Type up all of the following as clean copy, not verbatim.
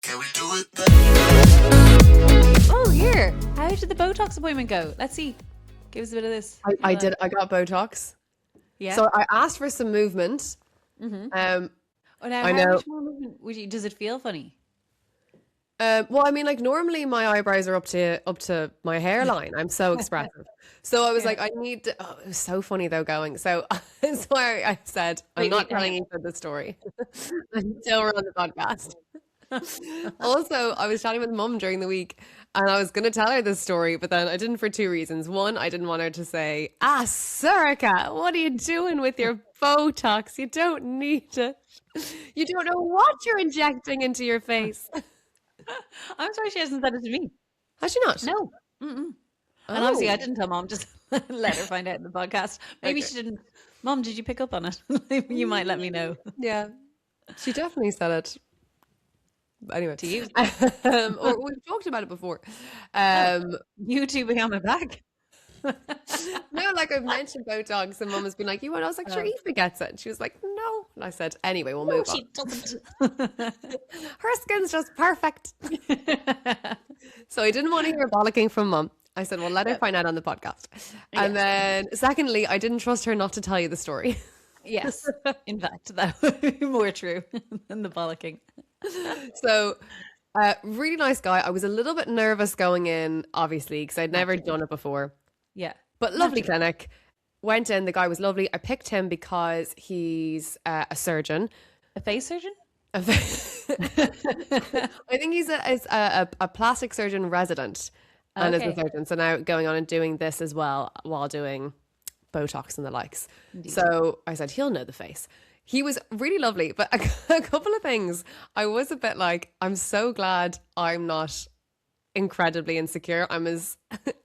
Can we do it? Oh, here. How did the Botox appointment go? Let's see. Give us a bit of this. I did. I got Botox. Yeah. So I asked for some movement. Oh, I now, how know. much more movement would you? Does it feel funny? Well, I mean, like normally my eyebrows are up to my hairline. I'm so expressive. So I was like, I need to, oh, it was so funny though going. So that's why I said, I'm not telling you the story until we're on the podcast. Also, I was chatting with mum during the week and I was going to tell her this story, but then I didn't for two reasons. One, I didn't want her to say, Sorika, what are you doing with your Botox? You don't need it. You don't know what you're injecting into your face. I'm sorry she hasn't said it to me. Has she not? No. And obviously I didn't tell Mom, just let her find out in the podcast. Maybe she didn't. Mom, did you pick up on it? You might let me know. Yeah, she definitely said it. Anyway, To you. or we've talked about it before. You two behind my back. No, like I've mentioned Botox, and Mum has been like, "You," and I was like, "Sure, Aoife gets it." And she was like, "No," and I said, "Anyway, we'll move on." She doesn't. Her skin's just perfect. So I didn't want to hear bollocking from Mum. I said, "Well, let her find out on the podcast." And then, secondly, I didn't trust her not to tell you the story. Yes. In fact, that would be more true than the bollocking. So, really nice guy. I was a little bit nervous going in, obviously, because I'd never done it before. Yeah. But lovely clinic. Went in, the guy was lovely. I picked him because he's a surgeon. A face surgeon? I think he's a plastic surgeon resident and is a surgeon. So now going on and doing this as well while doing Botox and the likes. Indeed. So I said, he'll know the face. He was really lovely, but a couple of things. I was a bit like, I'm so glad I'm not incredibly insecure. I'm as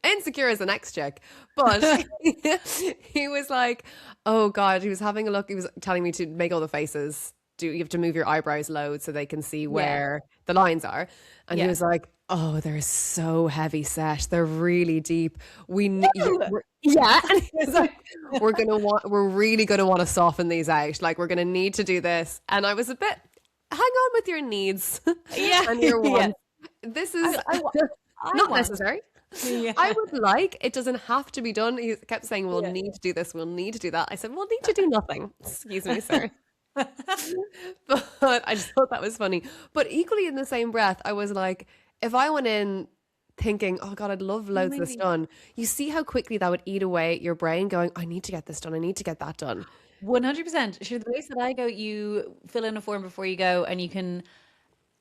insecure as the next chick. But he was like, oh God, he was having a look. He was telling me to make all the faces. You have to move your eyebrows loads so they can see where the lines are. And he was like, oh, they're so heavy set. They're really deep. And he was like, we're really gonna want to soften these out. Like we're gonna need to do this. And I was a bit, hang on with your needs. And your wants. This is not necessary. Yeah. I would like, it doesn't have to be done. He kept saying, we'll need to do this, we'll need to do that. I said, we'll need to do nothing. Excuse me, sir. But I just thought that was funny. But equally in the same breath, I was like, if I went in thinking, oh God, I'd love loads of this done, you see how quickly that would eat away at your brain going, I need to get this done, I need to get that done. 100%. Sure, the place that I go, you fill in a form before you go and you can,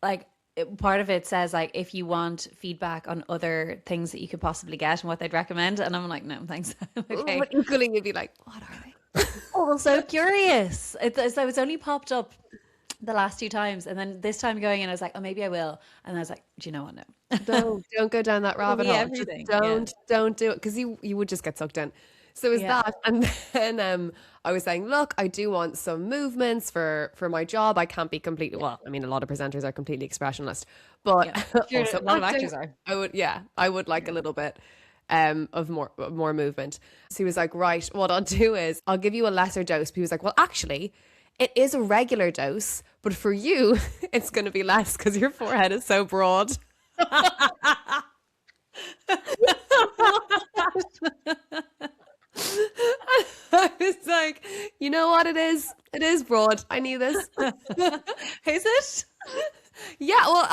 like, part of it says, like, if you want feedback on other things that you could possibly get and what they'd recommend. And I'm like, no, thanks. Okay. But equally you'd be like, what are they? Oh, so curious. So it's only popped up the last 2 times, and then this time going in I was like, oh, maybe I will, and I was like, do you know what, no. don't go down that rabbit hole. Everything. Don't do it, because you would just get sucked in. So is that, and then I was saying, look, I do want some movements for my job. I can't be completely well, I mean, a lot of presenters are completely expressionless, but also a lot of actors are. I would like a little bit of more movement. So he was like, right, what I'll do is I'll give you a lesser dose. But he was like, well, actually it is a regular dose, but for you it's going to be less because your forehead is so broad. I was like, you know what it is? It is broad. I need this. Is it? Yeah, well,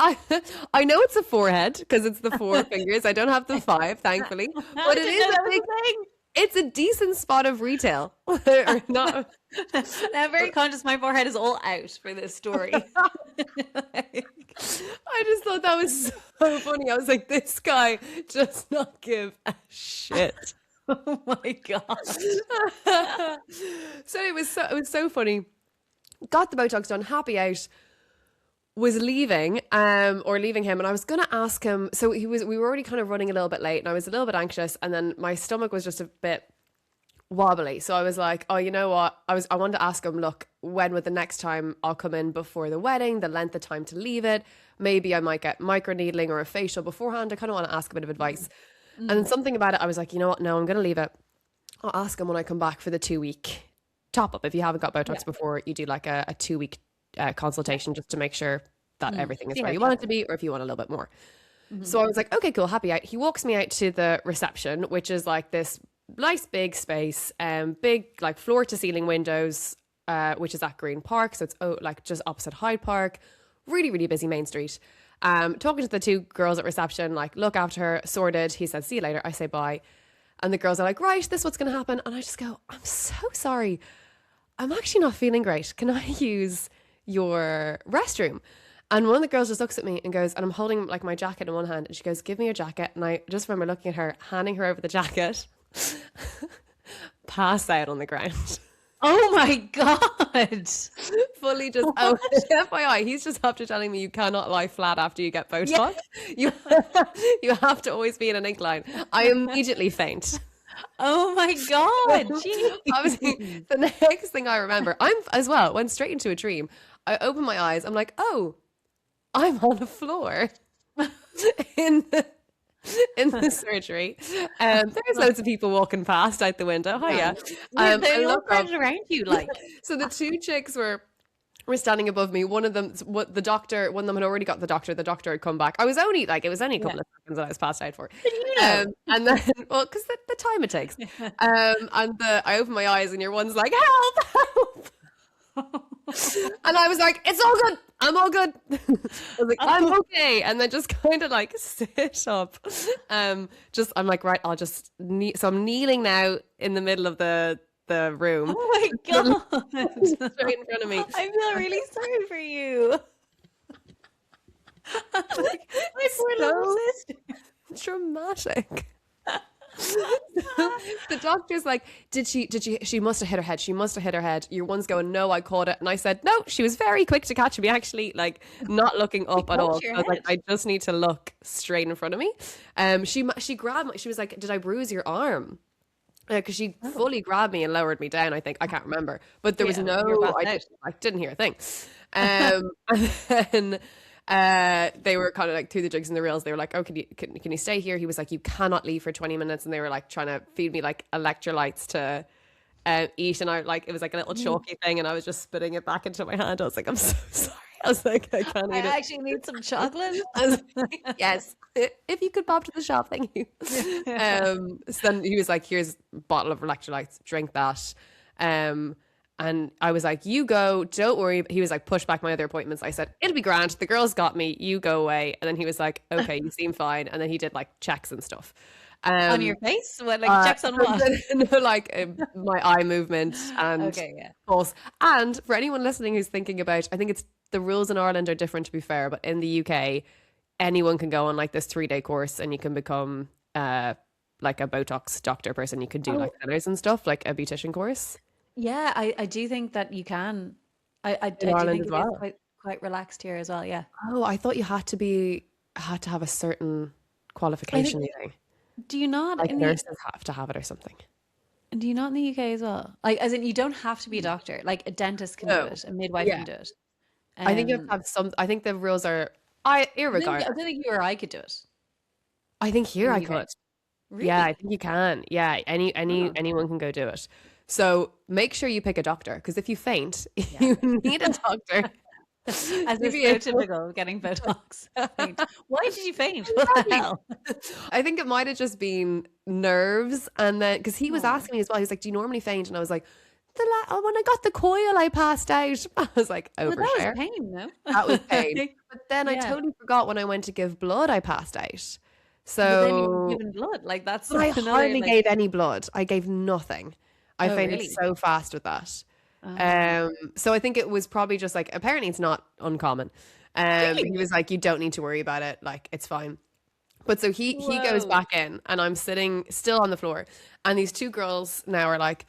I know it's a forehead because it's the 4 fingers. I don't have the 5, thankfully. But it is a big thing. It's a decent spot of retail. Or not. I'm very conscious my forehead is all out for this story. I just thought that was so funny. I was like, this guy does not give a shit. Oh my God. So it was so funny. Got the Botox done, happy out. Was leaving him, and I was going to ask him. So we were already kind of running a little bit late, and I was a little bit anxious, and then my stomach was just a bit wobbly. So I was like, oh, you know what? I wanted to ask him, look, when would the next time I'll come in before the wedding, the length of time to leave it. Maybe I might get microneedling or a facial beforehand. I kind of want to ask a bit of advice. And then something about it, I was like, you know what? No, I'm going to leave it. I'll ask him when I come back for the 2-week top up. If you haven't got Botox before, you do like a 2-week consultation just to make sure that everything is See where how you want it clever. to be, or if you want a little bit more. So I was like, okay, cool, happy out. He walks me out to the reception, which is like this nice big space, big like floor to ceiling windows, which is at Green Park. So it's like just opposite Hyde Park. Really, really busy main street. Talking to the two girls at reception, like look after her, sorted. He said, see you later. I say bye. And the girls are like, right, this is what's going to happen. And I just go, I'm so sorry. I'm actually not feeling great. Can I use your restroom? And one of the girls just looks at me and goes, and I'm holding like my jacket in one hand, and she goes, give me your jacket. And I just remember looking at her, handing her over the jacket, pass out on the ground. Oh my God. Fully just, oh, FYI, he's just after telling me you cannot lie flat after you get Botox. You, you have to always be in an incline. I immediately faint. Oh my God. Obviously, the next thing I remember, as well, went straight into a dream. I open my eyes. I'm like, oh, I'm on the floor in the surgery. There's loads of people walking past out the window. Hiya. They all crowded around you, like. So the two chicks were standing above me. One of them, one of them had already got the doctor. The doctor had come back. It was only a couple of seconds that I was passed out for. And then, well, because the time it takes. I open my eyes and your one's like, help. And I was like, it's all good. I'm all good. I was like, I'm okay. And then just kind of like sit up. I'm like, right, I'll just so I'm kneeling now in the middle of the room. Oh my God. Straight in front of me. I feel really sorry for you. Like, my poor little sister. Dramatic. The doctor's like, she must have hit her head. She must have hit her head. Your one's going, no, I caught it. And I said, no, she was very quick to catch me, actually, like not looking up at all. I was like, I just need to look straight in front of me. She grabbed me. She was like, did I bruise your arm? Because she fully grabbed me and lowered me down, I think. I can't remember. But there was I didn't hear a thing. And then they were kind of like through the jigs and the reels. They were like, oh, can you stay here? He was like, you cannot leave for 20 minutes. And they were like trying to feed me like electrolytes to eat. And it was like a little chalky thing. And I was just spitting it back into my hand. I was like, I'm so sorry. I was like, I can't eat it. I actually need some chocolate. I was like, yes, if you could pop to the shop, thank you. So then he was like, here's a bottle of electrolytes, drink that. And I was like, you go, don't worry. He was like, push back my other appointments. I said, it'll be grand. The girls got me. You go away. And then he was like, okay, you seem fine. And then he did like checks and stuff. On your face? What, like checks on what? No, like my eye movement and pulse. And for anyone listening who's thinking about, I think the rules in Ireland are different, to be fair, but in the UK, anyone can go on like this 3-day course and you can become like a Botox doctor person. You could do like fillers and stuff, like a beautician course. Yeah, I do think that you can. I do think it is quite relaxed here as well. Yeah. Oh, I thought you had to have a certain qualification. Do you not? Like nurses have to have it or something. Do you not in the UK as well? Like, as in, you don't have to be a doctor. Like a dentist can do it, a midwife can do it. I think you have to have some. I think the rules are. Irregardless. I don't think you or I could do it. I think here I could. Really? Yeah, I think you can. Yeah, anyone can go do it. So make sure you pick a doctor, because if you faint, you need a doctor. As is so typical of getting Botox. Why did you faint? What the hell? I think it might have just been nerves, and then because he was asking me as well, he was like, "Do you normally faint?" And I was like, "When I got the coil, I passed out." I was like, "Overshare." But that was pain, no? That was pain. But then I totally forgot when I went to give blood, I passed out. So but then you were given blood, like that's. I hardly gave any blood. I gave nothing. I fainted so fast with that. So I think it was probably just like, apparently it's not uncommon. Really? He was like, you don't need to worry about it, like it's fine. But so he goes back in, and I'm sitting still on the floor, and these two girls now are like,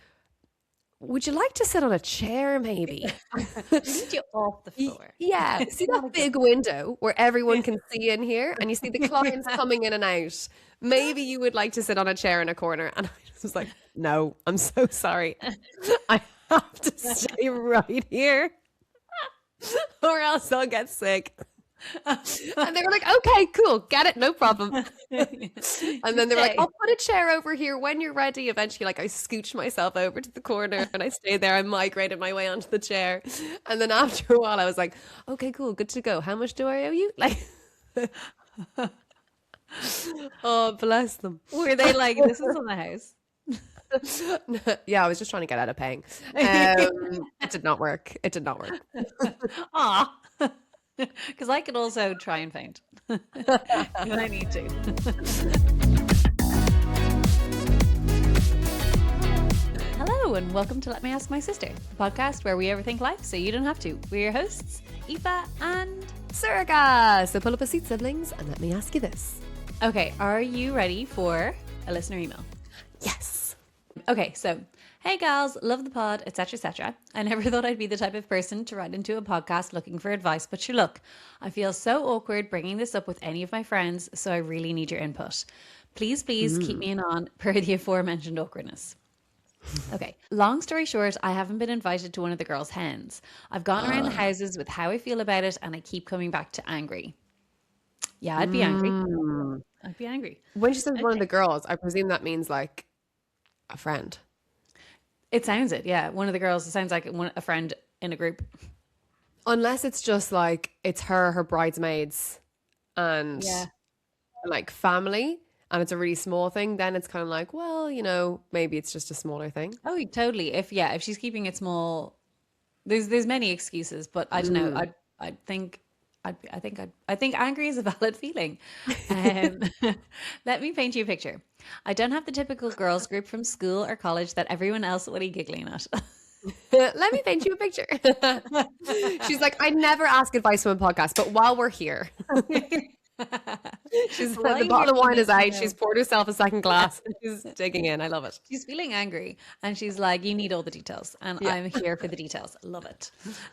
would you like to sit on a chair maybe? We need you off the floor. Yeah, see that big window where everyone can see in here, and you see the clients coming in and out. Maybe you would like to sit on a chair in a corner. And I just was like, no, I'm so sorry. I have to stay right here or else I'll get sick. And they were like, okay, cool, get it, no problem. And then they were like, I'll put a chair over here when you're ready. Eventually, like I scooched myself over to the corner and I stayed there. I migrated my way onto the chair. And then after a while, I was like, okay, cool, good to go. How much do I owe you? Like, oh, bless them. Were they like, this is on the house? Yeah, I was just trying to get out of paying. It did not work. It did not work. Ah, because I could also try and faint if I need to. Hello, and welcome to Let Me Ask My Sister, the podcast where we overthink life so you don't have to. We're your hosts, Aoife and Sorcha. So pull up a seat, siblings, and let me ask you this. Okay, are you ready for a listener email? Yes. Okay, so hey gals, love the pod, etc., etc. I never thought I'd be the type of person to write into a podcast looking for advice, but sure, look, I feel so awkward bringing this up with any of my friends, so I really need your input. Please keep me in on per the aforementioned awkwardness. Okay, long story short, I haven't been invited to one of the girls' hens. I've gone around the houses with how I feel about it, and I keep coming back to angry. Yeah, I'd be angry. I'd be angry. When she says one of the girls, I presume that means like a friend. It sounds it, yeah. One of the girls, it sounds like a friend in a group. Unless it's just like, it's her bridesmaids and like family, and it's a really small thing, then it's kind of like, well, you know, maybe it's just a smaller thing. Oh, totally. If she's keeping it small, there's many excuses, but I don't know. I think angry is a valid feeling. Let me paint you a picture. I don't have the typical girls group from school or college that everyone else would be giggling at. Let me paint you a picture. She's like, I never ask advice from a podcast, but while we're here. She's the bottle of wine is out. She's poured herself a second glass. She's digging in. I love it. She's feeling angry and she's like, you need all the details, and I'm here for the details. Love it.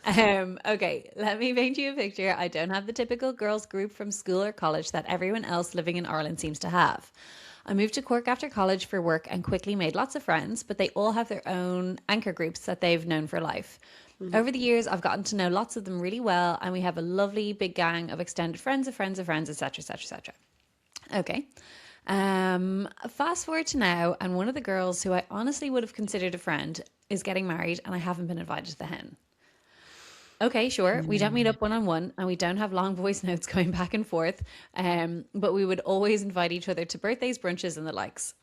Okay, let me paint you a picture. I don't have the typical girls group from school or college that everyone else living in Ireland seems to have. I moved to Cork after college for work and quickly made lots of friends, but they all have their own anchor groups that they've known for life. Over the years, I've gotten to know lots of them really well, and we have a lovely big gang of extended friends of friends of friends, etc., etc., etc. Okay. Fast forward to now, and one of the girls who I honestly would have considered a friend is getting married, and I haven't been invited to the hen. Okay, sure. We don't meet up one-on-one, and we don't have long voice notes going back and forth, but we would always invite each other to birthdays, brunches, and the likes.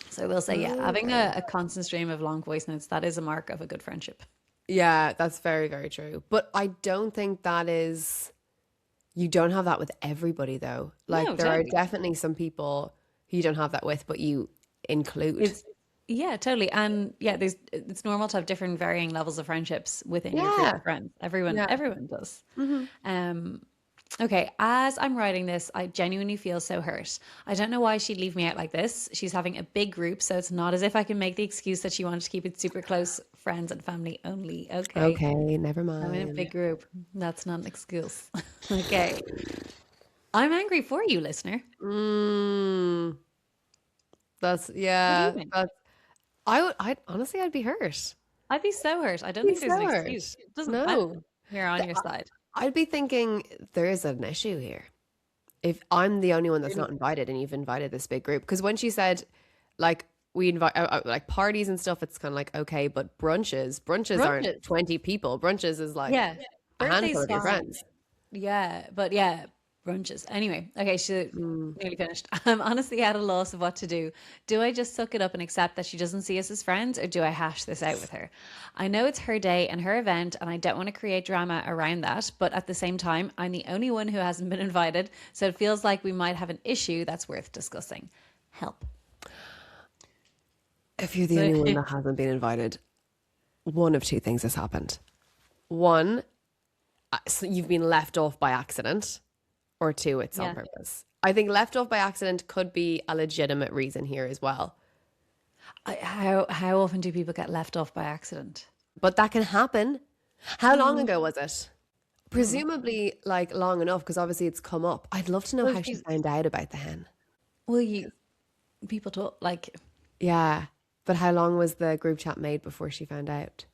So I will say, having a constant stream of long voice notes, that is a mark of a good friendship. Yeah, that's very, very true. But I don't think that is... You don't have that with everybody, though. Like, No, there totally. are definitely some people who you don't have that with, but you include. Yeah, totally. And yeah, it's normal to have different varying levels of friendships within your group of friends. Everyone does. Okay, as I'm writing this, I genuinely feel so hurt. I don't know why she'd leave me out like this. She's having a big group, so it's not as if I can make the excuse that she wanted to keep it super close, friends and family only. Okay, never mind. I'm in a big group. That's not an excuse. Okay. I'm angry for you, listener. That's, What do yeah. you think? I'd honestly, I'd be hurt. I'd be so hurt. I don't Be think there's so an hurt. excuse. It doesn't No. We're on your side. I'd be thinking there is an issue here. If I'm the only one that's not invited and you've invited this big group. Because when she said, like, we invite, like, parties and stuff, it's kind of like, okay, but brunches aren't 20 people. Brunches is like Yeah. a handful Birthday's of your fine. friends. Yeah, but yeah, brunches. Anyway, okay, she nearly finished. I'm honestly at a loss of what to do. Do I just suck it up and accept that she doesn't see us as friends, or do I hash this out with her? I know it's her day and her event, and I don't want to create drama around that, but at the same time, I'm the only one who hasn't been invited, so it feels like we might have an issue that's worth discussing. Help. If you're the only one that hasn't been invited, one of two things has happened. One, so you've been left off by accident, or two, it's on purpose. I think left off by accident could be a legitimate reason here as well. How often do people get left off by accident? But that can happen. How long ago was it? Presumably, like, long enough, because obviously it's come up. I'd love to know how she found out about the hen. Well, people talk like, Yeah, but how long was the group chat made before she found out?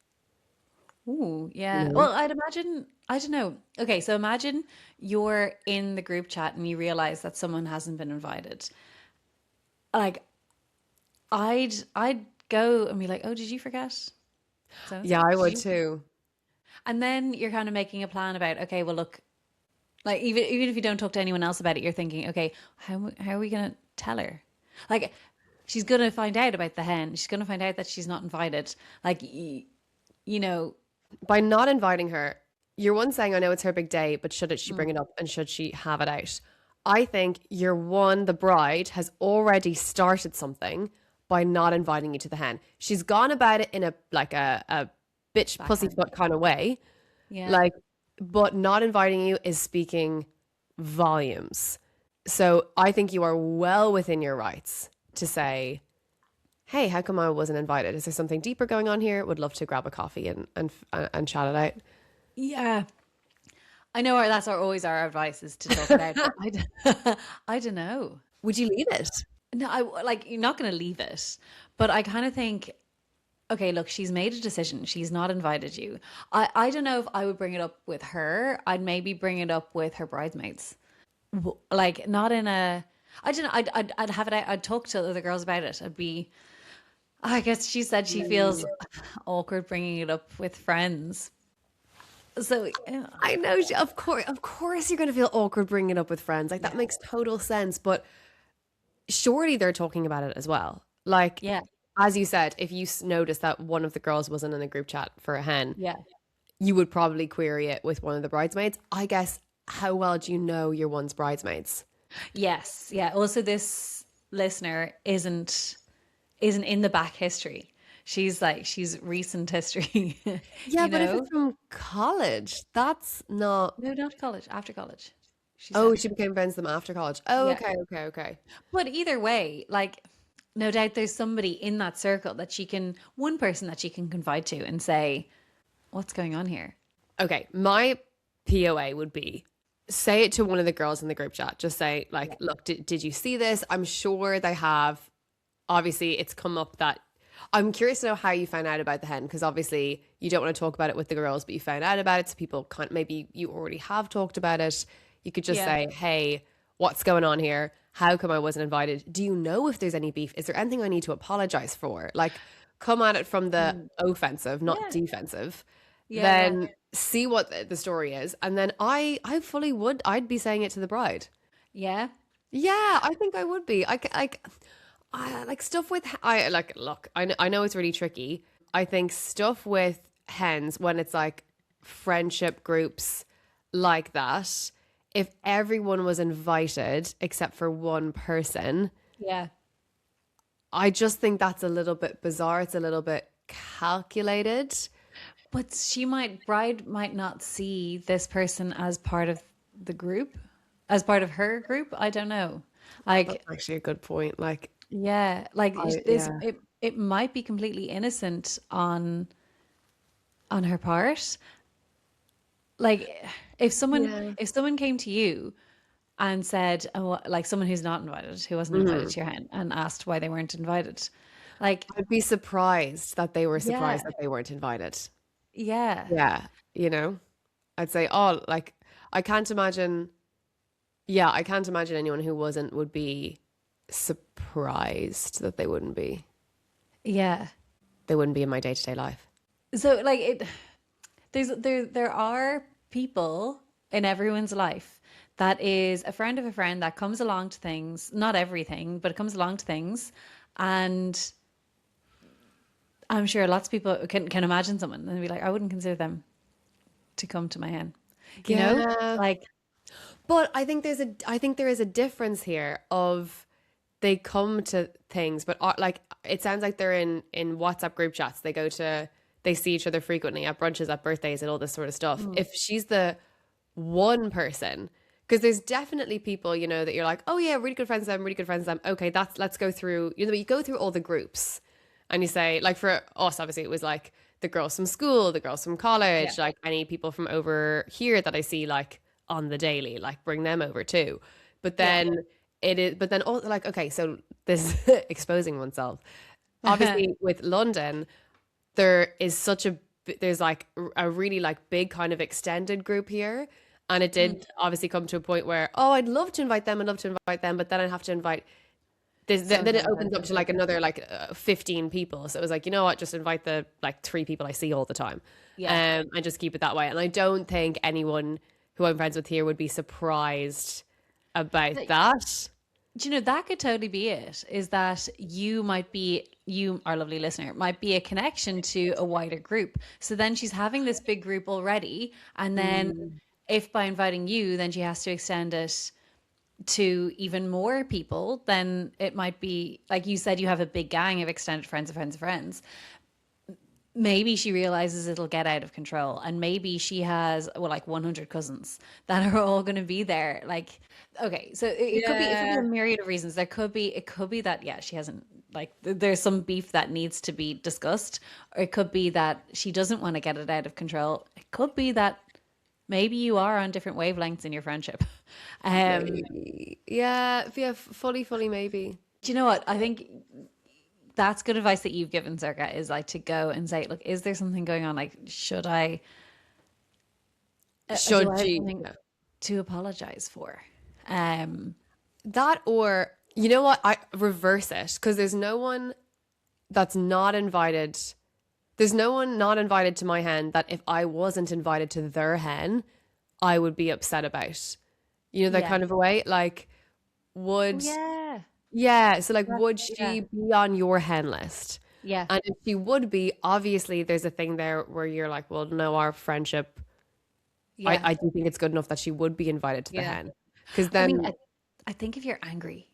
Ooh, You yeah. know? Well, I'd imagine, I don't know. Okay, so imagine you're in the group chat and you realize that someone hasn't been invited. Like, I'd go and be like, "Oh, did you forget so and Yeah, so? I Did would you?" too. And then you're kind of making a plan about, okay, well, look, like even if you don't talk to anyone else about it, you're thinking, okay, how are we gonna tell her? Like, she's gonna find out about the hen. She's gonna find out that she's not invited. Like, you know, By not inviting her, you're one saying, I know it's her big day, but she mm, bring it up and should she have it out? I think you're one, the bride has already started something by not inviting you to the hen. She's gone about it in a like a bitch backhand. pussyfoot kind of way. Yeah. Like, but not inviting you is speaking volumes. So I think you are well within your rights to say, hey, how come I wasn't invited? Is there something deeper going on here? Would love to grab a coffee and chat it out. Yeah. I know that's always our advice is to talk it out, but I don't know. Would you leave it? No, I like you're not going to leave it, but I kind of think, okay, look, she's made a decision. She's not invited you. I don't know if I would bring it up with her. I'd maybe bring it up with her bridesmaids. Like not in a, I don't know. I'd have it out. I'd talk to other girls about it. I'd be. I guess she said she feels awkward bringing it up with friends. So yeah. I know, of course, you're going to feel awkward bringing it up with friends. Like that Yeah. makes total sense. But surely they're talking about it as well. Like, Yeah. as you said, if you noticed that one of the girls wasn't in the group chat for a hen, Yeah. you would probably query it with one of the bridesmaids. I guess, how well do you know your one's bridesmaids? Yes. Yeah. Also, this listener isn't in the back history. She's recent history, Yeah, you but if know? it's from college, that's not. No, not college, after college, she Oh, said. she became friends with them after college. Oh, Yeah. okay, okay, okay. But either way, like, no doubt there's somebody in that circle that one person that she can confide to and say, what's going on here? Okay, my POA would be say it to one of the girls in the group chat. Just say, like, Yeah. look, did you see this? I'm sure they have. Obviously, it's come up that I'm curious to know how you found out about the hen because obviously you don't want to talk about it with the girls, but you found out about it. So people can't, maybe you already have talked about it. You could just Yeah. say, hey, what's going on here? How come I wasn't invited? Do you know if there's any beef? Is there anything I need to apologize for? Like, come at it from the Mm. offensive, not Yeah. defensive. Yeah. Yeah. Then see what the story is. And then I fully would, I'd be saying it to the bride. Yeah. Yeah, I think I would be. I like stuff with I like look. I know it's really tricky. I think stuff with hens when it's like friendship groups like that. If everyone was invited except for one person, Yeah. I just think that's a little bit bizarre. It's a little bit calculated. But bride might not see this person as part of the group, as part of her group. I don't know. That's Like, actually a good point. Like, yeah, like this, yeah. it might be completely innocent on her part. Like, Yeah. if someone came to you and said, oh, like someone who's not invited, who wasn't invited Mhm. to your hen, and asked why they weren't invited, like, I'd be surprised that they were yeah, surprised that they weren't invited. yeah, Yeah, you know, I'd say, oh, like, I can't imagine, yeah, I can't imagine anyone who wasn't would be surprised that they wouldn't be. yeah. They wouldn't be in my day-to-day life. So like there are people in everyone's life that is a friend of a friend that comes along to things, not everything, but it comes along to things, and I'm sure lots of people can imagine someone and be like, I wouldn't consider them to come to my hen, you know, Yeah. like But I think there is a difference here of they come to things, but are, like it sounds like they're in WhatsApp group chats. They see each other frequently at brunches, at birthdays, and all this sort of stuff. mm, If she's the one person, because there's definitely people, you know, that you're like, oh yeah, really good friends with them, really good friends with them. Okay, let's go through. You know, you go through all the groups, and you say, like for us, obviously it was like the girls from school, the girls from yeah, college, like any people from over here that I see like on the daily, like bring them over too. But yeah, then but then also like, okay, so this exposing oneself. Obviously with London, there is such a there's like a really like big kind of extended group here. And it did obviously come to a point where, oh, I'd love to invite them. I'd love to invite them. But then I'd have to invite then it opens up to like another like 15 people. So it was like, you know what, just invite the like 3 people I see all the time. Yeah. And just keep it that way. And I don't think anyone who I'm friends with here would be surprised about that. Do you know, that could totally be it, is that you, our lovely listener, might be a connection to a wider group. So then she's having this big group already. And then if by inviting you, then she has to extend it to even more people, then it might be, like you said, you have a big gang of extended friends of friends of friends. Maybe she realizes it'll get out of control, and maybe she has, well, like 100 cousins that are all going to be there. Like, okay, so it could be a myriad of reasons. It could be that, yeah, she hasn't, like, there's some beef that needs to be discussed, or it could be that she doesn't want to get it out of control. It could be that maybe you are on different wavelengths in your friendship. Yeah, fully maybe. Do you know what? I think that's good advice that you've given, Circa, is like to go and say, look, is there something going on? Like, should I have something to apologize for? That, or you know what? I reverse it, because there's no one that's not invited. There's no one not invited to my hen that if I wasn't invited to their hen, I would be upset about. You know, that kind of a way? Like, would... Yeah. So, like, would she be on your hen list? Yeah. And if she would be, obviously there's a thing there where you're like, well, no, our friendship, I do think it's good enough that she would be invited to the hen. Because then... I think if you're angry,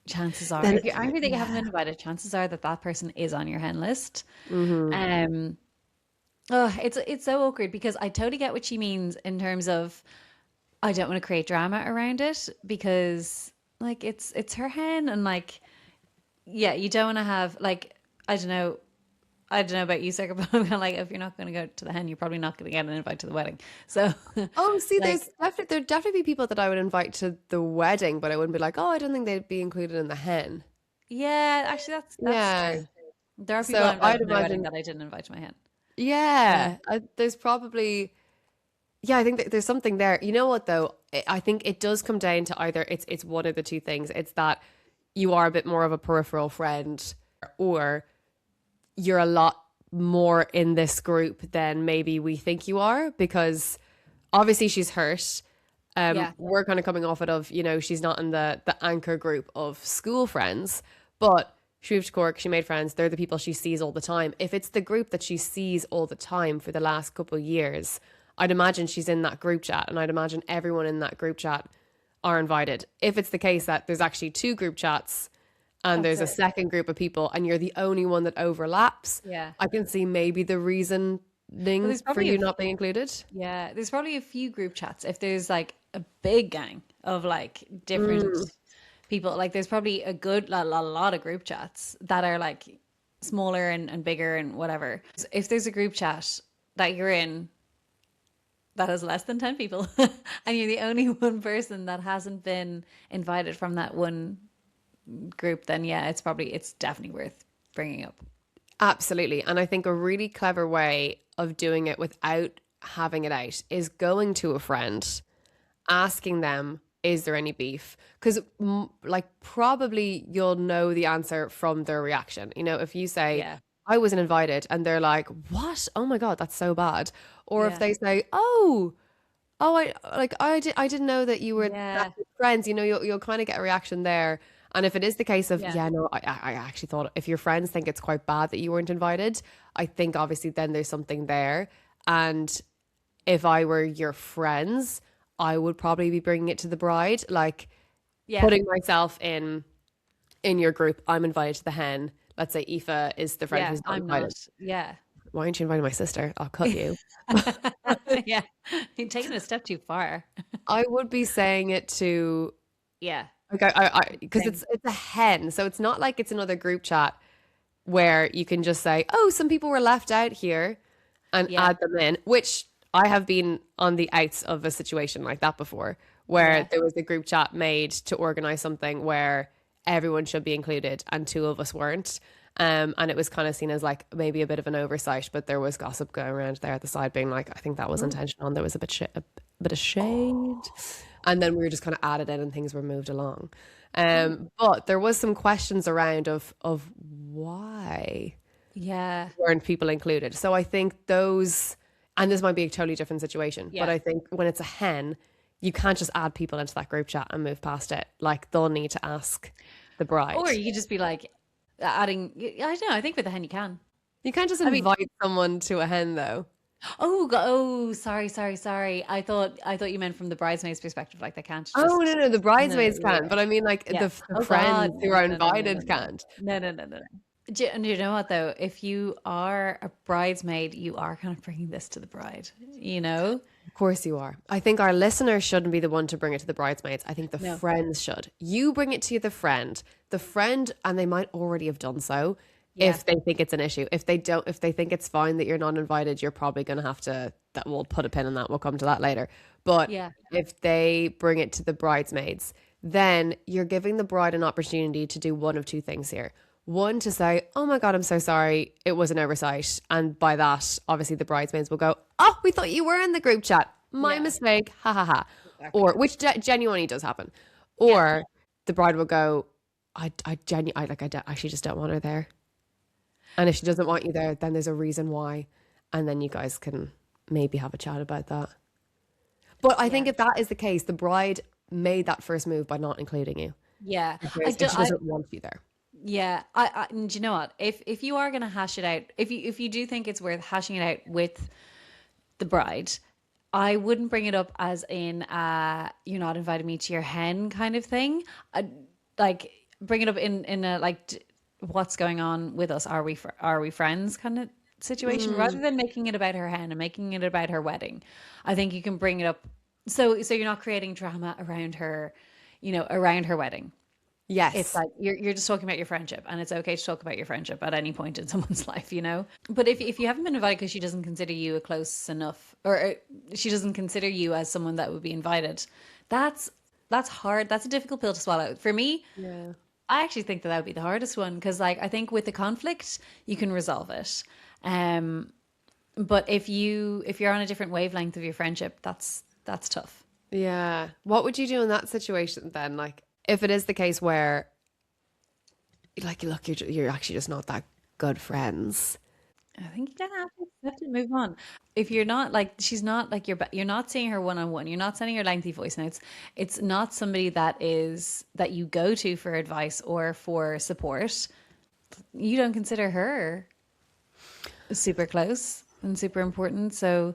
chances are, if you're angry that you haven't been invited, chances are that person is on your hen list. It's so awkward, because I totally get what she means in terms of, I don't want to create drama around it, because like it's her hen, and like, yeah, you don't want to have, like, I don't know about you, Sarah, but I'm kind of like, if you're not going to go to the hen, you're probably not going to get an invite to the wedding. So oh, see, like, there'd definitely be people that I would invite to the wedding, but I wouldn't be like, oh, I don't think they'd be included in the hen. Yeah, actually, that's true. There are people I invited to my wedding that I didn't invite to my hen. Yeah, there's probably... Yeah, I think that there's something there. You know what, though? I think it does come down to either it's one of the two things. It's that you are a bit more of a peripheral friend, or you're a lot more in this group than maybe we think you are, because obviously she's hurt. We're kind of coming off it of, you know, she's not in the anchor group of school friends, but she moved to Cork, she made friends. They're the people she sees all the time. If it's the group that she sees all the time for the last couple of years, I'd imagine she's in that group chat, and I'd imagine everyone in that group chat are invited. If it's the case that there's actually 2 group chats and there's a second group of people and you're the only one that overlaps, I can see maybe the reasoning for you not being included. Yeah, there's probably a few group chats. If there's like a big gang of like different people, like there's probably a lot of group chats that are like smaller and bigger and whatever. If there's a group chat that you're in that has less than 10 people and you're the only one person that hasn't been invited from that one group, then yeah, it's definitely worth bringing up. Absolutely. And I think a really clever way of doing it without having it out is going to a friend, asking them, is there any beef? Because like probably you'll know the answer from their reaction. You know, if you say, I wasn't invited, and they're like, what? Oh my God, that's so bad. Or if they say, I didn't know that you were that friends, you know, you'll kind of get a reaction there. And if it is the case of, I actually thought, if your friends think it's quite bad that you weren't invited, I think obviously then there's something there. And if I were your friends, I would probably be bringing it to the bride, like putting myself in your group. I'm invited to the hen. Let's say Aoife is the friend who's not invited. Why aren't you inviting my sister? I'll cut you. Yeah, you're taking it a step too far. I would be saying it to... Yeah. Okay, because it's a hen, so it's not like it's another group chat where you can just say, oh, some people were left out here and add them in, which I have been on the outs of a situation like that before, where there was a group chat made to organize something where everyone should be included and 2 of us weren't. And it was kind of seen as like maybe a bit of an oversight, but there was gossip going around there at the side being like, I think that was intentional. And there was a bit of shade. And then we were just kind of added in and things were moved along. But there was some questions around of why Yeah. weren't people included. So I think those, and this might be a totally different situation, Yeah. but I think when it's a hen, you can't just add people into that group chat and move past it. Like they'll need to ask the bride. Or you could just be like adding, I don't know, I think with the hen you can. You can't just I mean, invite someone to a hen though. oh, sorry. I thought you meant from the bridesmaids' perspective, like they can't Oh just. no, the No, bridesmaids yeah, can, but I mean like yeah. the Oh friends God, who are no, no, no, no, invited no, can't. no, no, no, no, no. And you know what though? If you are a bridesmaid, you are kind of bringing this to the bride. You know? Of course you are. I think our listeners shouldn't be the one to bring it to the bridesmaids. I think the No. friends should. You bring it to the friend, and they might already have done so Yeah. if they think it's an issue. If they don't, if they think it's fine that you're not invited, you're probably going to have to, that we'll put a pin in that. We'll come to that later. But Yeah. if they bring it to the bridesmaids, then you're giving the bride an opportunity to do one of two things here. One, to say, oh my God, I'm so sorry. It was an oversight. And by that, obviously the bridesmaids will go, oh, we thought you were in the group chat. My Yeah. mistake. Ha ha ha. Exactly. Or, which genuinely does happen. Or the bride will go, I actually just don't want her there. And if she doesn't want you there, then there's a reason why. And then you guys can maybe have a chat about that. But I think if that is the case, the bride made that first move by not including you. Yeah. If she doesn't want you there. Yeah, and do you know what? If you are gonna hash it out, if you do think it's worth hashing it out with the bride, I wouldn't bring it up as in you're not inviting me to your hen kind of thing. Like bring it up in a like what's going on with us? Are we friends kind of situation rather than making it about her hen and making it about her wedding. I think you can bring it up so you're not creating drama around her, around her wedding. Yes. It's like you're just talking about your friendship, and it's okay to talk about your friendship at any point in someone's life. But if you haven't been invited because she doesn't consider you a close enough, or she doesn't consider you as someone that would be invited, that's hard. That's a difficult pill to swallow. For me, Yeah. I actually think that would be the hardest one because, like, I think with the conflict you can resolve it. But if you're on a different wavelength of your friendship, that's tough. Yeah. What would you do in that situation then? Like, if it is the case where, like, look, you're actually just not that good friends. I think you kind of have to move on. If you're not like, she's not like you're not seeing her one on one. You're not sending her lengthy voice notes. It's not somebody that you go to for advice or for support. You don't consider her super close and super important. So,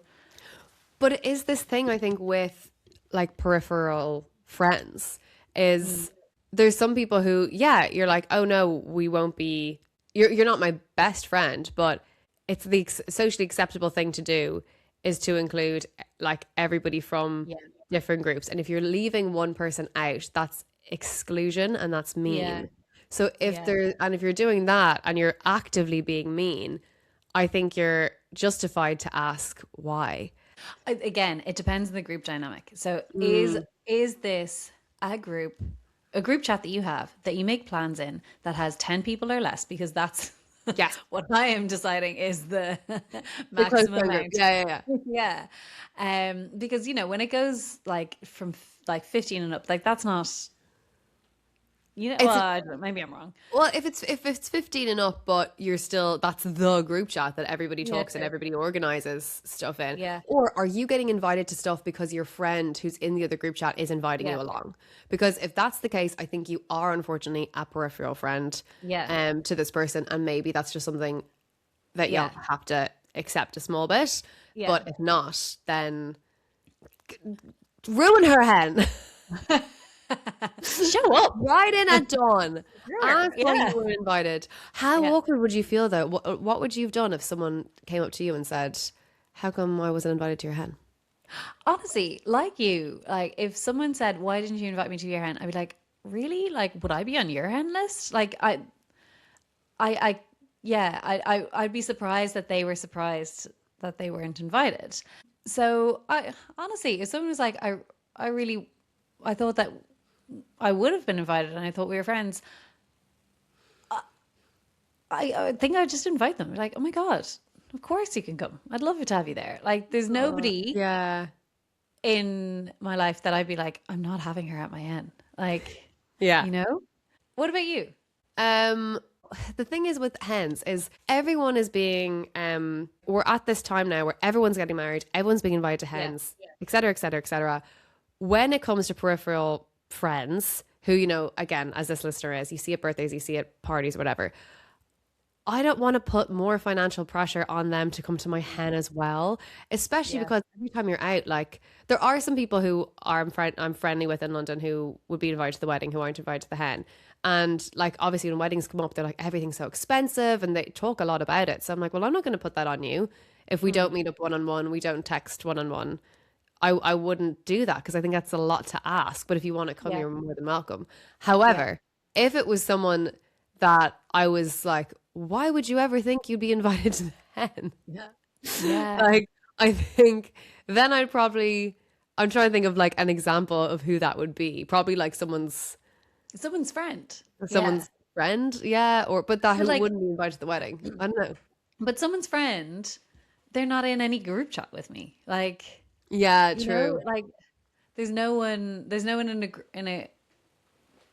But it is this thing, I think, with like peripheral friends is there's some people who, yeah, you're like, oh no, we won't be, you're not my best friend, but it's the socially acceptable thing to do is to include like everybody from different groups. And if you're leaving one person out, that's exclusion and that's mean. Yeah. So if you're doing that and you're actively being mean, I think you're justified to ask why. Again, it depends on the group dynamic. So is this a group chat that you have that you make plans in that has 10 people or less? Because that's Yes. what I am deciding is the The close maximum friend group. amount. Yeah. Yeah. Because when it goes like from like 15 and up, like that's not, well, I don't know, maybe I'm wrong. Well, if it's 15 and up, but you're still, that's the group chat that everybody talks and true. everybody organizes stuff in. Yeah. Or are you getting invited to stuff because your friend who's in the other group chat is inviting you along? Because if that's the case, I think you are unfortunately a peripheral friend to this person, and maybe that's just something that you have to accept a small bit. Yeah. But if not, then ruin her hen. Show up. Right in at dawn. Ask why Yeah. you were invited. How awkward would you feel though? What would you have done if someone came up to you and said, how come I wasn't invited to your hen? Honestly, like you, like if someone said, "Why didn't you invite me to your hen?" I'd be like, "Really? Like, would I be on your hen list?" Like, I'd be surprised that they were surprised that they weren't invited. So, I honestly, if someone was like, I thought that I would have been invited, and I thought we were friends." I think I would just invite them. Like, oh my God, of course you can come. I'd love to have you there. Like, there's nobody Yeah. in my life that I'd be like, I'm not having her at my end. Like, Yeah. you know? What about you? Um, the thing is with hens is everyone is being we're at this time now where everyone's getting married, everyone's being invited to Yeah. hens, etc., etc., etc. When it comes to peripheral friends who, you know, again, as this listener is, you see at birthdays, you see at parties, whatever. I don't want to put more financial pressure on them to come to my hen as well, especially Yeah. because every time you're out, like there are some people who are I'm friendly with in London who would be invited to the wedding who aren't invited to the hen. And like obviously when weddings come up, they're like everything's so expensive and they talk a lot about it. So I'm like, well, I'm not going to put that on you. If we don't Mm. meet up one on one, we don't text one on one. I wouldn't do that because I think that's a lot to ask. But if you want to come, Yeah. you're more than welcome. Yeah. However, if it was someone that I was like, why would you ever think you'd be invited to the hen? Yeah. Yeah. Like, I think then I'm trying to think of like an example of who that would be. Probably like Someone's friend. Yeah. someone's friend, yeah, or but that But who like, wouldn't be invited to the wedding. I don't know. but someone's friend, they're not in any group chat with me. Like, Yeah, you know, true. like there's no one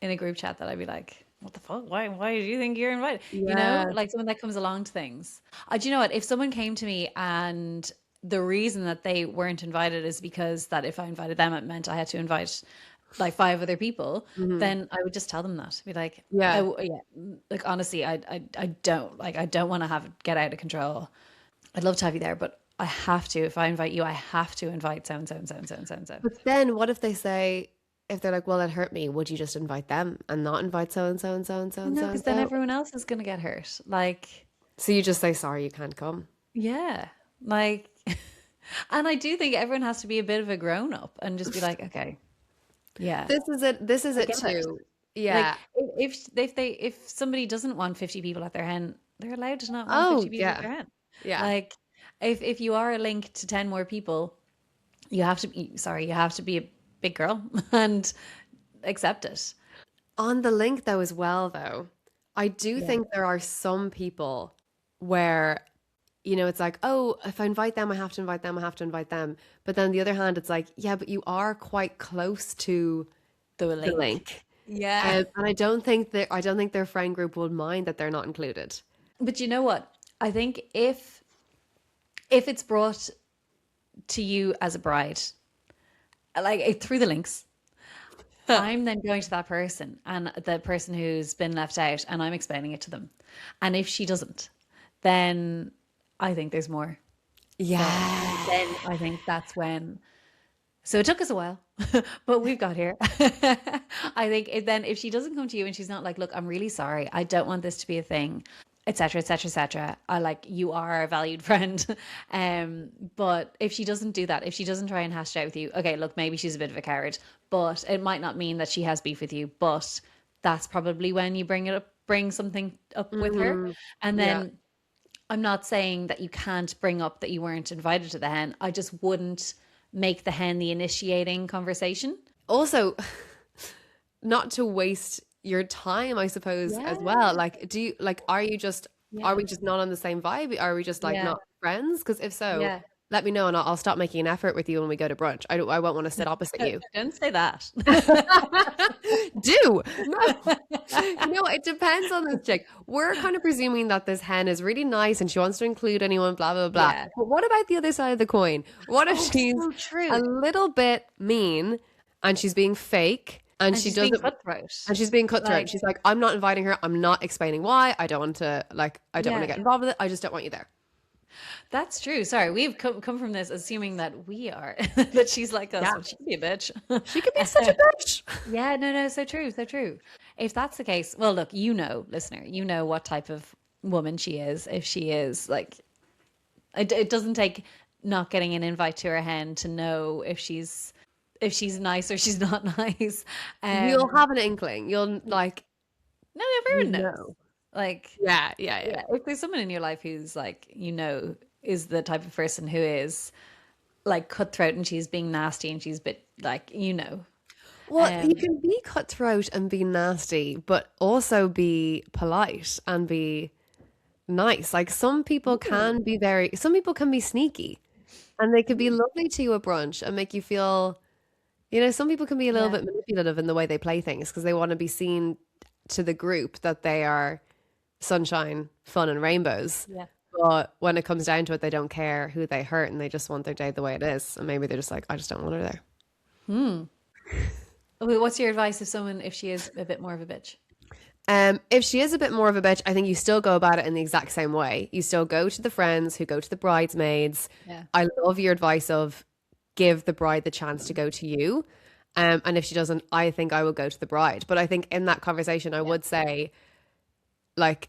in a group chat that I'd be like, what the fuck? Why do you think you're invited? You know, Yeah. like someone that comes along to things. Do you know what? If someone came to me and the reason that they weren't invited is because that if I invited them, it meant I had to invite like five other people, Hmm. then I would just tell them that. Be like, Yeah. oh yeah, like honestly, I don't like I don't want to have it get out of control. I'd love to have you there, but I have to. If I invite you, I have to invite so and so and so and so and so and so. But then what if they say, if they're like, well, it hurt me, would you just invite them and not invite so and so and so and so and No, so and because then so? everyone else is gonna get hurt. Like, So you just say, sorry, you can't come. yeah, like, and I do think everyone has to be a bit of a grown up and just be like, okay, yeah, This is it. This is I it get it. too. Like, Yeah. if somebody doesn't want 50 people at their hen, they're allowed to not want Oh, 50 people at yeah. their hen. Yeah. Like, if you are a link to 10 more people, you have to be a big girl and accept it. On the link though, as well, though, I do Yeah. think there are some people where, you know, it's like, oh, if I invite them, I have to invite them, I have to invite them. But then on the other hand, it's like, yeah, but you are quite close to The the link. link. Yeah. And I don't think their friend group would mind that they're not included. But you know what? I think if it's brought to you as a bride, like through the links, I'm then going to that person and the person who's been left out and I'm explaining it to them. And if she doesn't, then I think there's more. Yeah. Then I think that's when. So it took us a while, but we've got here. I think then if she doesn't come to you and she's not like, look, I'm really sorry. I don't want this to be a thing, etc., etc., etc. I like you are a valued friend. But if she doesn't do that, if she doesn't try and hash it out with you, okay, look, maybe she's a bit of a coward, but it might not mean that she has beef with you. But that's probably when you bring something up with her. And Yeah. then I'm not saying that you can't bring up that you weren't invited to the hen. I just wouldn't make the hen the initiating conversation. Also, not to waste your time, I suppose, as Yeah. well. Like, are Yeah. we just not on the same vibe? Are we just like Yeah. not friends? Because if so, Yeah. let me know and I'll stop making an effort with you when we go to brunch. I won't want to sit opposite you. Don't say that. Do no, no. It depends on this chick. We're kind of presuming that this hen is really nice and she wants to include anyone. Blah blah blah. Yeah. But what about the other side of the coin? What if Oh, she's so a true. little bit mean and she's being fake and And she she's being doesn't cutthroat. and she's being cutthroat? Like, She's like, I'm not inviting her. I'm not explaining why. I don't want to I don't want to yeah, get involved with it. I just don't want you there. that's true. Sorry, we've come from this assuming that we are, that she's like us. Yeah. Well, she can be a bitch. She could be such a bitch. Yeah, no, no, so true, so true. If that's the case, well, look, you know, listener, you know what type of woman she is. If she is like, it doesn't take not getting an invite to her hen to know if she's nice or she's not nice. You'll have an inkling. You'll like, No, you everyone knows. know. Like, Yeah, yeah, yeah. yeah, if there's someone in your life who's like, you know, is the type of person who is like cutthroat and she's being nasty and she's a bit like, you know, Well, you um, can be cutthroat and be nasty, but also be polite and be nice. Like some people can be some people can be sneaky and they could be lovely to you at brunch and make you feel, some people can be a little Yeah. bit manipulative in the way they play things because they want to be seen to the group that they are sunshine, fun, and rainbows. Yeah. But when it comes down to it, they don't care who they hurt and they just want their day the way it is. And maybe they're just like, I just don't want her there. Okay, what's your advice if she is a bit more of a bitch? If she is a bit more of a bitch, I think you still go about it in the exact same way. You still go to the friends who go to the bridesmaids. Yeah. I love your advice of give the bride the chance to go to you. And if she doesn't, I think I will go to the bride. But I think in that conversation, I would say, like,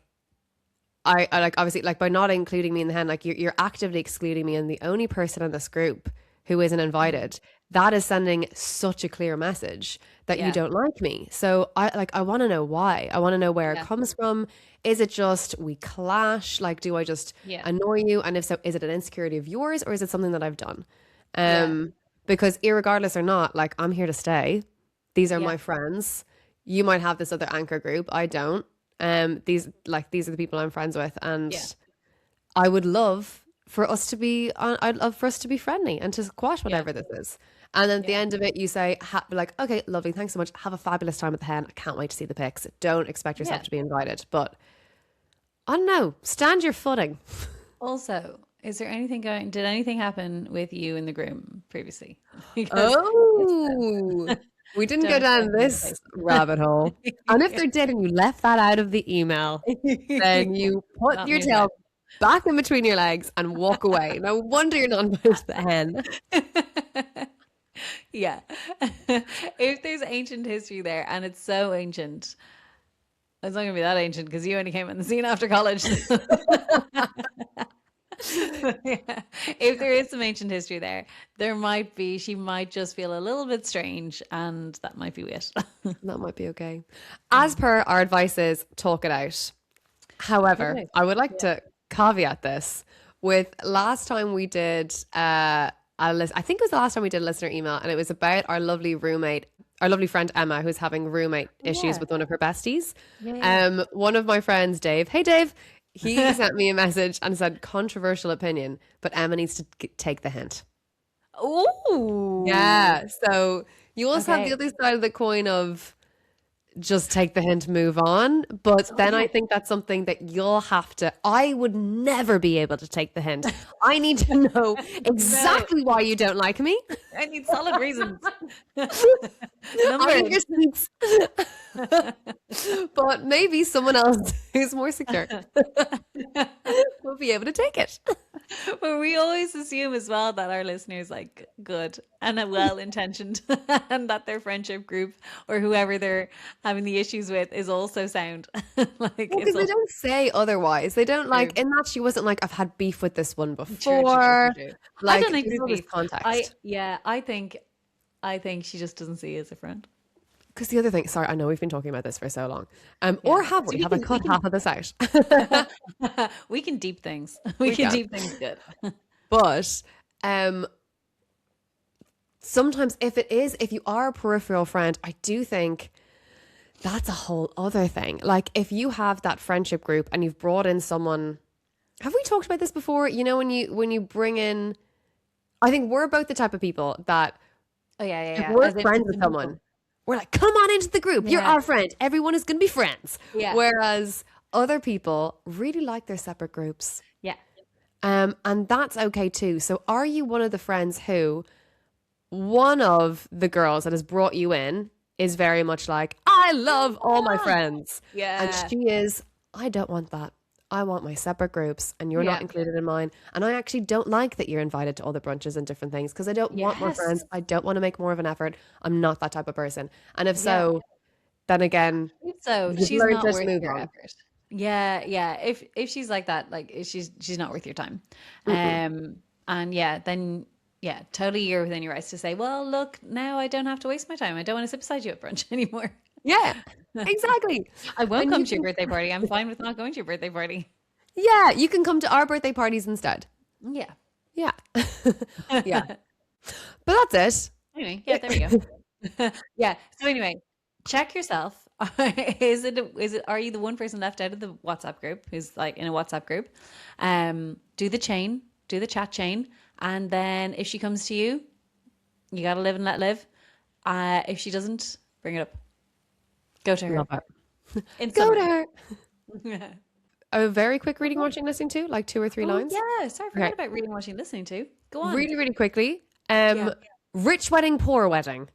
I like obviously like by not including me in the hen, like you're actively excluding me and the only person in this group who isn't invited. That is sending such a clear message that you Yeah. don't like me. So I want to know why. I want to know where it Yeah. comes from. Is it just we clash? Like, do I just Yeah. annoy you? And if so, is it an insecurity of yours or is it something that I've done? Yeah. Because irregardless or not, like I'm here to stay. These are Yeah. my friends. You might have this other anchor group. I don't. These are the people I'm friends with, and Yeah. I would love for us to be I'd love for us to be friendly and to squash Yeah. whatever this is. And then at the Yeah. end of it, you say, like, okay, lovely, thanks so much. Have a fabulous time at the hen. I can't wait to see the pics. Don't expect yourself Yeah. to be invited, but I don't know. Stand your footing. Also, did anything happen with you in the groom previously? Because Oh, we didn't go don't down expect me to this say rabbit hole. And if there did, and you left that out of the email, then you put Not your me tail back in between your legs and walk away. No wonder you're not invited to the hen. Yeah. If there's ancient history there and it's so ancient, it's not going to be that ancient because you only came on the scene after college. Yeah. If there is some ancient history there, she might just feel a little bit strange and that might be it. That might be okay. As per our advice is talk it out. However, Okay. I would like to caveat this with last time we did I think it was the last time we did a listener email and it was about our lovely friend Emma who's having roommate issues Yeah. with one of her besties. Yeah. One of my friends, Dave, hey Dave, he sent me a message and said controversial opinion, but Emma needs to take the hint. Ooh. Yeah. So you also have Okay. the other side of the coin of just take the hint, move on. But then I think that's something that you'll have to. I would never be able to take the hint. I need to know exactly why you don't like me. I need solid reasons. I need your receipts. But maybe someone else who's more secure will be able to take it. But we always assume as well that our listeners like good and well intentioned and that their friendship group or whoever they're having the issues with is also sound. Like Because they don't say otherwise. They don't like in that she wasn't like I've had beef with this one before. true. Like I don't think there's there's all this beef. context. I think she just doesn't see you as a friend. Because the other thing, sorry, I know we've been talking about this for so long. Or have we? Have I cut half of this out? We can deep things. We can deep things good. But sometimes if you are a peripheral friend, I do think that's a whole other thing. Like if you have that friendship group and you've brought in someone, have we talked about this before? You know, when you bring in, I think we're both the type of people that Oh yeah, if yeah. we're As in friends with someone, we're like, come on into the group. You're Yeah. our friend. Everyone is going to be friends. Yeah. Whereas other people really like their separate groups. Yeah. And that's okay too. So are you one of the friends who one of the girls that has brought you in is very much like, I love all my friends. Yeah. And she is, I don't want that. I want my separate groups and you're not Yeah. included in mine. And I actually don't like that you're invited to other brunches and different things because I don't want more Yes. friends. I don't want to make more of an effort. I'm not that type of person. And if Yeah. so, then again, So you've she's learned not to worth move your on. effort. Yeah. If she's like that, like she's not worth your time. And yeah, then yeah, totally you're within your rights to say, well, look, now I don't have to waste my time. I don't want to sit beside you at brunch anymore. Yeah, exactly. I won't And come you to your can- birthday party. I'm fine with not going to your birthday party. Yeah, you can come to our birthday parties instead. Yeah. Yeah. Yeah. But that's it. Anyway, yeah, there we go. Yeah. So anyway, check yourself are you the one person left out of the WhatsApp group who's like in a WhatsApp group? Do the chat chain, and then if she comes to you, you gotta live and let live. If she doesn't, bring it up. Go to her. Love it. In Go to summary. her. A very quick reading, watching, listening to, like 2 or 3 lines. Yeah, sorry, I forgot Okay. about reading, watching, listening to. Go on. Really, really quickly. Yeah. Rich Wedding, Poor Wedding.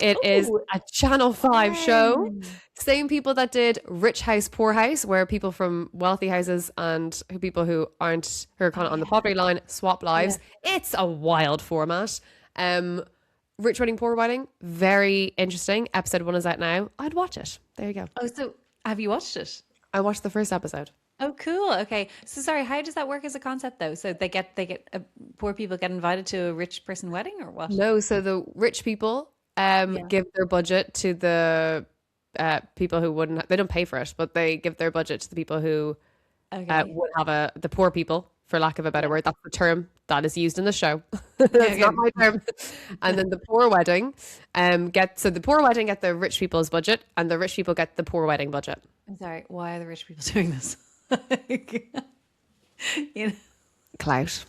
It is Ooh. a Channel 5 show. Same people that did Rich House, Poor House, where people from wealthy houses and people who are kind of on the poverty line swap lives. It's a wild format. Rich Wedding, Poor Wedding, very interesting. Episode 1 is out now. I'd watch it. There you go. Oh, so have you watched it? I watched the first episode. Oh, cool. Okay. So sorry, how does that work as a concept though? So they get poor people get invited to a rich person wedding or what? No, so the rich people give their budget to the people who wouldn't. They don't pay for it, but they give their budget to the people who would have the poor people, for lack of a better word. That's the term that is used in the show. That's not my term. And then the poor wedding get the poor wedding get the rich people's budget, and the rich people get the poor wedding budget. I'm sorry. Why are the rich people doing this? You know, Clout,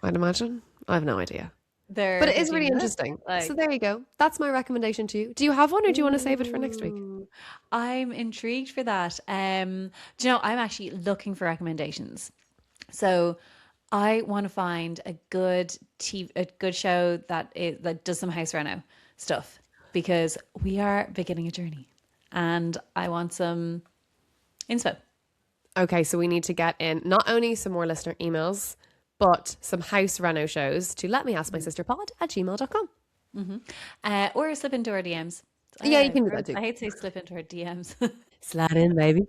I'd imagine. I have no idea. but it is really interesting. So there you go. That's my recommendation to you. Do you have one, or do you want to save it for next week? I'm intrigued for that. Do you know, I'm actually looking for recommendations. So I want to find a good show that does some house reno stuff, because we are beginning a journey and I want some inspo. Okay, so we need to get in not only some more listener emails, but some house reno shows to letmeaskmysisterpod@gmail.com. Or slip into our DMs. Yeah, you can do that too. I hate to say slip into our DMs. Slide in, baby.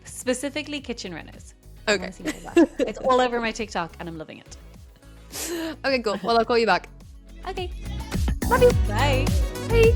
Specifically kitchen renos. Okay. It's all over my TikTok and I'm loving it. Okay, cool. Well, I'll call you back. Okay. Love you. Bye. Bye.